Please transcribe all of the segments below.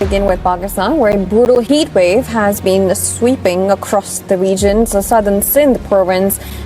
Begin with Pakistan, where a brutal heat wave has been sweeping across the region's southern Sindh province.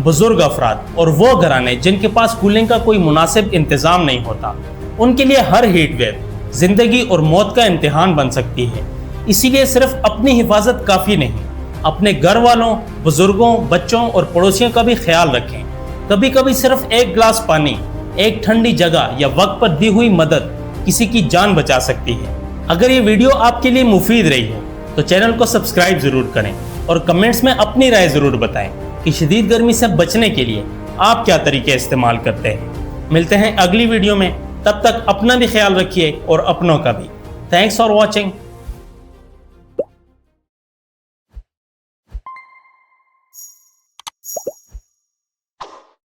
बुजुर्ग अफराद और वो घराने जिनके पास कूलिंग का कोई मुनासिब इंतज़ाम नहीं होता, उनके लिए हर हीट वेव ज़िंदगी और मौत का इम्तिहान बन सकती है। इसीलिए सिर्फ अपनी हिफाजत काफ़ी नहीं, अपने घर वालों, बुजुर्गों, बच्चों और पड़ोसियों का भी ख्याल रखें। कभी कभी सिर्फ एक गिलास पानी, एक ठंडी जगह या वक्त पर दी हुई मदद किसी की जान बचा सकती है। अगर ये वीडियो आपके लिए मुफीद रही हो तो चैनल को सब्सक्राइब ज़रूर करें और कमेंट्स में अपनी राय ज़रूर बताएं कि शदीद गर्मी से बचने के लिए आप क्या तरीके इस्तेमाल करते हैं। मिलते हैं अगली वीडियो में, तब तक अपना भी ख्याल रखिए और अपनों का भी। Thanks for watching.